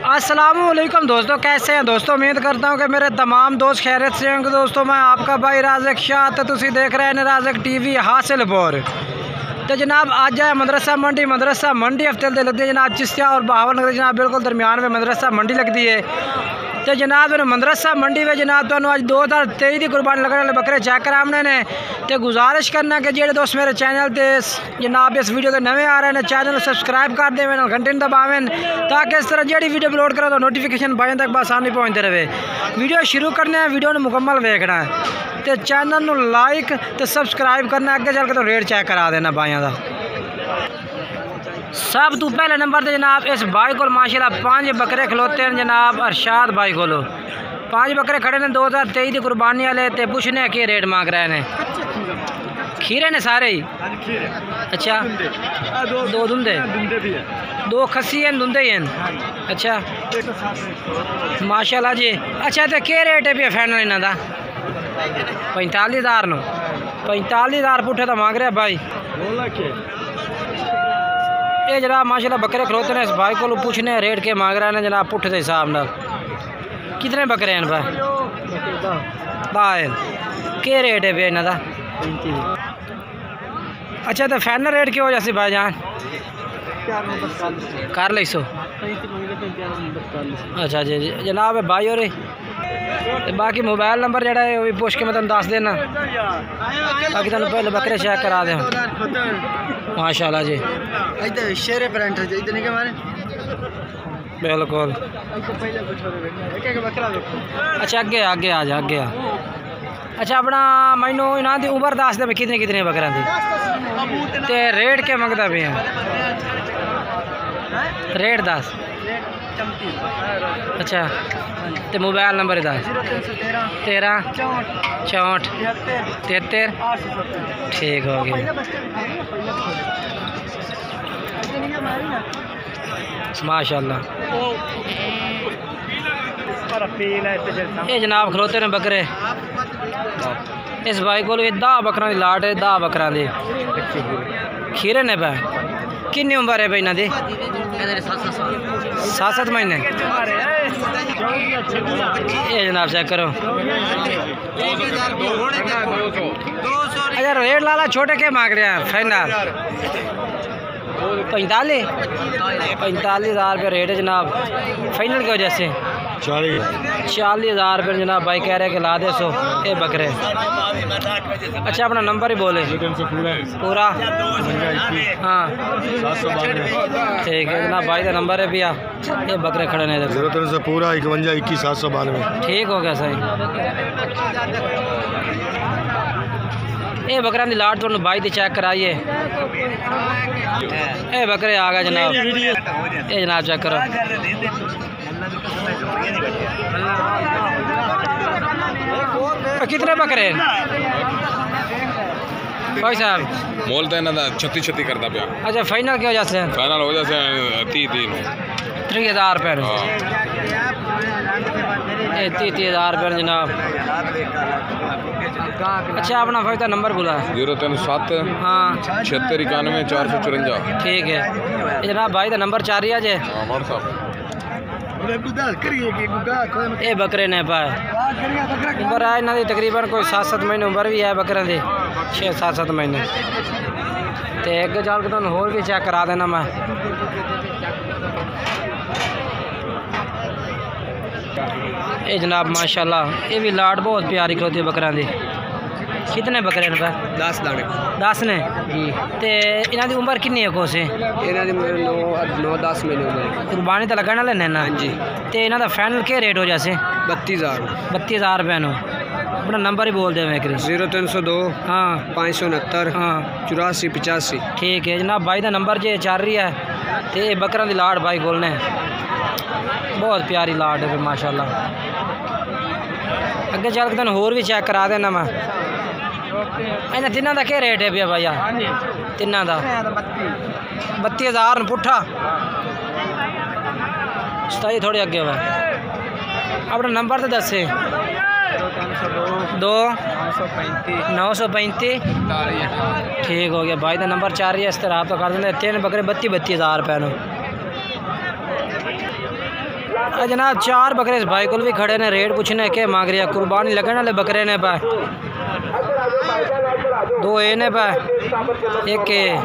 अस्सलामुअलैकुम दोस्तों, कैसे हैं दोस्तों। उम्मीद करता हूं कि मेरे तमाम दोस्त खैरियत से होंगे। दोस्तों मैं आपका भाई राज़िक शाह, तो तुसी देख रहे हैं राज़िक टीवी हासिलपुर। तो जनाब आज है मदरसा मंडी हफ्ते लगती है जनाब चिश्तिया और बहावल नगर जनाब बिल्कुल दरमियान में मदरसा मंडी लगती है। तो जनाब मदरसा मंडी में जनाब तो अज 2023 की कुर्बानी लगने वाले बकरे चेक कराने ने। तो गुजारिश करना कि जेडे दोस्त मेरे चैनल ते जनाब इस वीडियो के नवे आ रहे हैं चैनल को सब्सक्राइब कर देवें, घंटे दबावें, ताकि इस तरह जी वीडियो अपलोड करो तो नोटिफिकेशन भाई तक आसानी पहुँचते रहे। वीडियो शुरू करने हैं, वीडियो ने मुकम्मल देखना है तो चैनल को लाइक तो सब्सक्राइब करना। अगे चल के तो रेट चेक करा देना भाइयों का। सब तो पहले नंबर ते जनाब इस भाई को माशाल्लाह 5 बकरे खलोते हैं जनाब अरशाद भाई को। 5 बकरे खड़े ने 2023 की कुर्बानी वाले। तो पूछने के रेट मांग रहे हैं। खीरे ने सारे ही अच्छा, 2 धुंधे 2 खस्सी हैं, धुंधे ही हैं। अच्छा माशाल्लाह जी। अच्छा तो क्या रेट है भी फाइनल इन्हों का? 45,000 नो 45,000 पुठे तो मांग रहे भाई। ये जनाब माशाल्लाह बकरे खलोते हैं। इस भाई को पूछने रेट के मांग रहे हैं जनाब पुठे के हिसाब न। कितने बकरे हैं भाई? 10। क्या रेट है भैया इन्हों का? अच्छा तो फाइनल रेट क्यों जैसे भाई जान कर ली सो? अच्छा जी जनाब भाई और बाकी मोबाइल नंबर जरा है वो भी पुछ के मैं तुम दस देना, ताकि तुम पहले बकरे चेक करा दें। माशाल्लाह जी बिल्कुल। अच्छा अगे आगे आ जा अगे आ। अच्छा अपना मैनू इन्हों की उम्र दस दे कितने कितने बकरियां की ते रेट क्या मंगता पे हैं? रेट 10। अच्छा तो मोबाइल नंबर 10 13 64 73। ठीक हो गया माशाल्लाह। ये जनाब खलोते ने बकरे। इस भाई को 10 बकरा की लाट है, 10 बकरा दी खीरे ने पै। कितनी उम्र है भाई इन्हों की? 7 महीने। ये जनाब चेक करो। अच्छा रेट लाला छोटे के मांग रहे हैं फाइनल? 45,000 रुपये रेट है जनाब फाइनल की वजह से। 40,000 रुपये जनाब भाई कह रहे हैं कि ला दे सो ये बकरे। अच्छा अपना नंबर ही बोले पूरा। हाँ ठीक है जनाब भाई का नंबर है भैया। ये बकरे खड़े ने 03 से पूरा 51 21 792। ठीक हो गया सही। ये बकरा की लाट तो भाई दी चेक कराइए। ये बकरे आ गए जनाब। ये जनाब चेक करो। कितने बकरे भाई साहब? मोल तो इन्हों 36 करता पाया। अच्छा फाइनल क्या हो जाते हैं? फाइनल हो जाते 30,000 रुपये। 30,000 रुपये जनाब। अच्छा अपना भाई का नंबर बोला? 037 हाँ 76 91 454। ठीक है जनाब भाई का नंबर 4 ही है। ये बकरे ने पाए उम्र है इन्हों की तकरीबन कोई 7-7 महीने उम्र भी है बकरे की, 6-7 महीने। तो अगे चल के तुम होर भी चेक करा देना मैं। ये जनाब माशाल्लाह ये भी लाट बहुत प्यारी खलोती है बकरा की। कितने बकरे ने? 10 दाने 10 ने जी। तो इन्हों की उम्र कितनी है कोसे? 9-10 महीने उम्र। कुर्बानी तो लगने वाले ना जी। तो इन्हों का फाइनल क्या रेट हो जैसे? 32,000 रुपये। अपना नंबर ही बोल दे मैं 0302 हाँ 569 हाँ 84 85। ठीक है जनाब भाई का नंबर जो चल रही है। तो ये बकरा की लाट भाई बोलने बहुत प्यारी लाट है माशाल्लाह। अगे चल के तुम होर भी चेक करा देना मैं। इन्हें तिना का क्या रेट है भैया भैया? तिना का 32,000 पुट्ठा। सताई थोड़ी अगे वा। अपना नंबर तो दसे। 2 935। ठीक हो गया भाई का नंबर 4 ही इस तरह तो कर देंगे। 3 बकरे 32,000 रुपये। जनाब 4 बकरे इस भाई को भी खड़े ने, रेट पूछने के मांग रही है, कुर्बानी लगने वाले बकरे ने पे 2 ए ने पे 1 ए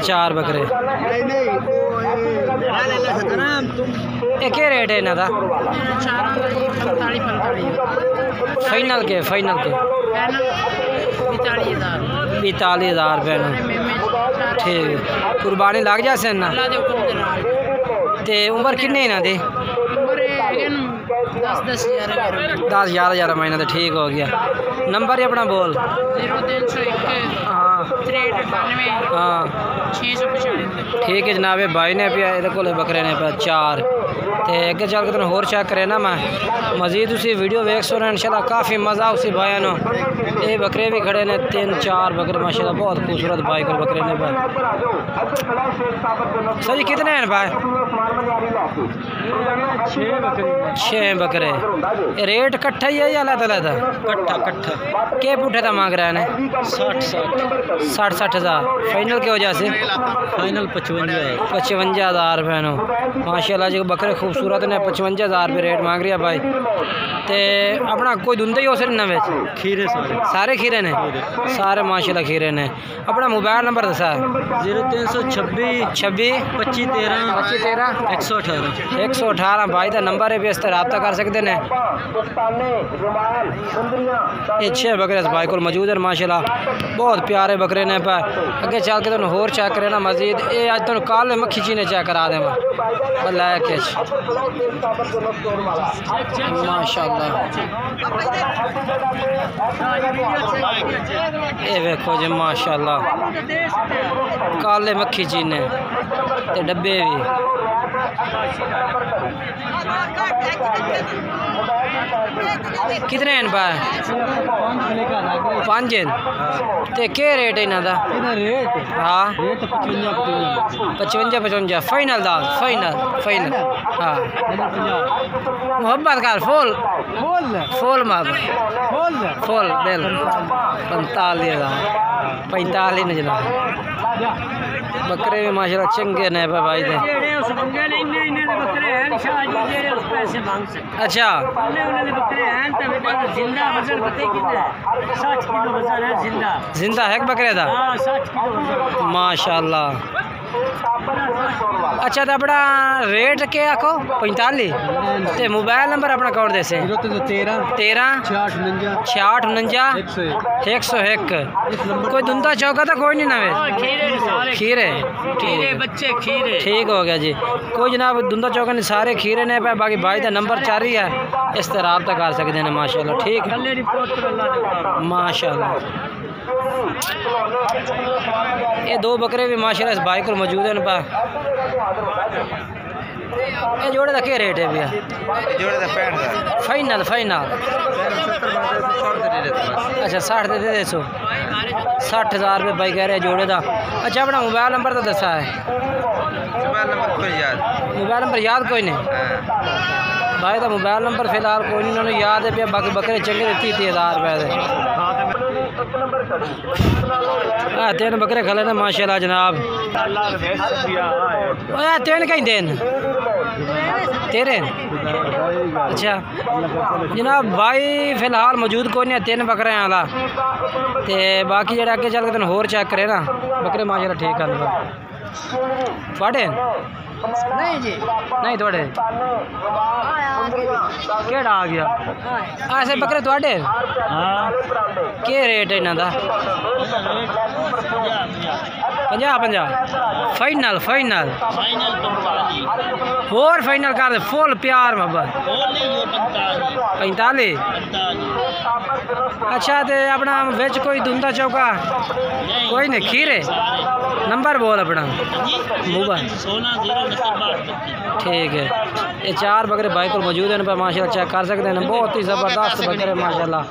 4 बकरे। एक रेट है इन्हों का फाइनल के 42,000 रुपये। ठीक, कुर्बानी लग जाए ना। ते उम्र किन्नी इन्हों की? 10-11 महीना। तो ठीक हो गया। नंबर ही अपना बोल। 0301 हाँ 695। ठीक है जनाब, भाई ने पिया ये को बकरे ने पिया 4। तो अगे चल के तुम होर चेक करे ना, मैं मजीद उसी वीडियो वेख सो इंशाल्लाह काफ़ी मज़ा उसी भाई नो। ये बकरे भी खड़े ने 3-4 बकरे माशाल्लाह बहुत खूबसूरत भाई को बकरे ने भाई। सर जी कितने हैं भाई? 6 बकरे। रेट कट्ठा ही है या अलग-अलग? कट्ठा। के पुठे था मांग रहे हैं? 60 हज़ार। फाइनल के वजह से फाइनल 55,000 रुपये नो। माशाल्लाह जी बकरे खूबसूरत ने 55,000 रुपये रेट मांग रही है भाई। ते अपना कोई धुंधे ही हो सकते नवे खीरे सारे खीरे ने सारे माशाल्लाह खीरे ने। अपना मोबाइल नंबर दसा है 0326 25 13 118 भाई का नंबर है भी इस तरह रब्ता कर सकते हैं। ये 6 बकरे इस भाई को मौजूद है माशाल्लाह बहुत प्यारे बकरे ने पे। अगे चल के तुम होर चेक करे ना मजीद। ये अज तुम काले मक्खी चीने चेक करा देव लैके माशाल्लाह। ये देखो जी माशाल्लाह काले मक्खी चीने ते डब्बे भी। कितने हैं भाई? 5 हैं। ते क्या रेट है इन्हों का? हाँ 55 फाइनल दा फाइनल हाँ मोहब्बत कर फुल मार फुल बिल 45,000 ने जनाब। बकरे भी माशाल्लाह चंगे ने भाई दे। अच्छा जिंदा है बकरे का माशाल्लाह। अच्छा तो अपना रेट क्या आखो? 45। तो मोबाइल नंबर अपना कौन दे से? 13 66 101। कोई धुंधा चौका तो कोई नहीं नवे खीरे बच्चे खीरे। ठीक हो गया जी। कोई जनाब धुंधा चौका नहीं सारे खीरे ने पे। बाकी भाई का नंबर 4 ही है इस तरह रब्ता कर सकते हैं माशाल्लाह। ठीक माशाल्लाह। ये 2 बकरे भी माशाल्लाह इस भाई को मौजूद हैं पा। ये जोड़े का क्या रेट है भैया? जोड़े का 65 फाइनल अच्छा 60 दे 60,000 रुपये भाई कह रहे हैं जोड़े का। अच्छा अपना मोबाइल नंबर तो दसा है? मोबाइल नंबर याद कोई नहीं भाई का मोबाइल नंबर फिलहाल कोई नहीं उन्होंने याद है पे। बाकी बकरे चंगे 30,000 रुपये दे। 3 बकरे खले ने माशाल्लाह जनाब। 3 कहीं देन तेरे। अच्छा जनाब भाई फिलहाल मौजूद कोई नहीं 3 बकरे वाला। तो बाकी जो अगे चल के तुम होर चेक करे ना बकरे माशाल्लाह ठीक है थोड़े नहीं जी नहीं थोड़े केड़ा आ गया ऐसे बकरे थोड़े क्या रेट है इन्हों का? 50 फाइनल होर फाइनल कर दे फुल प्यार मोहब्बत 45। अच्छा तो अपना विच कोई धुंधा चौका कोई नहीं खीरे? नंबर बोल अपना मोबाइल। ठीक है ये 4 बकरे भाई को मौजूद हैं पर माशाल्लाह चेक कर सकते हैं बहुत ही ज़बरदस्त बकरे माशाल्लाह।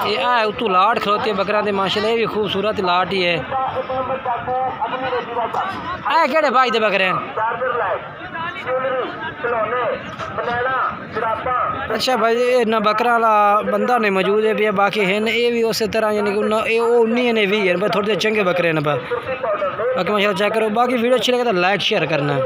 ये है उतू लाट खलोती है बकरा दे माशाल्लाह ये भी खूबसूरत लाट ही है। केड़े भाई दे बकरे हैं? अच्छा भाई ना बकरा वाला बंदा नहीं मौजूद है भी बाकी है ये भी उस तरह यानी कि 19 ने भी है थोड़े चंगे बकरे हैं। बाकी माशाल्लाह चेक करो। बाकी वीडियो अच्छी लगे तो लाइक शेयर करना।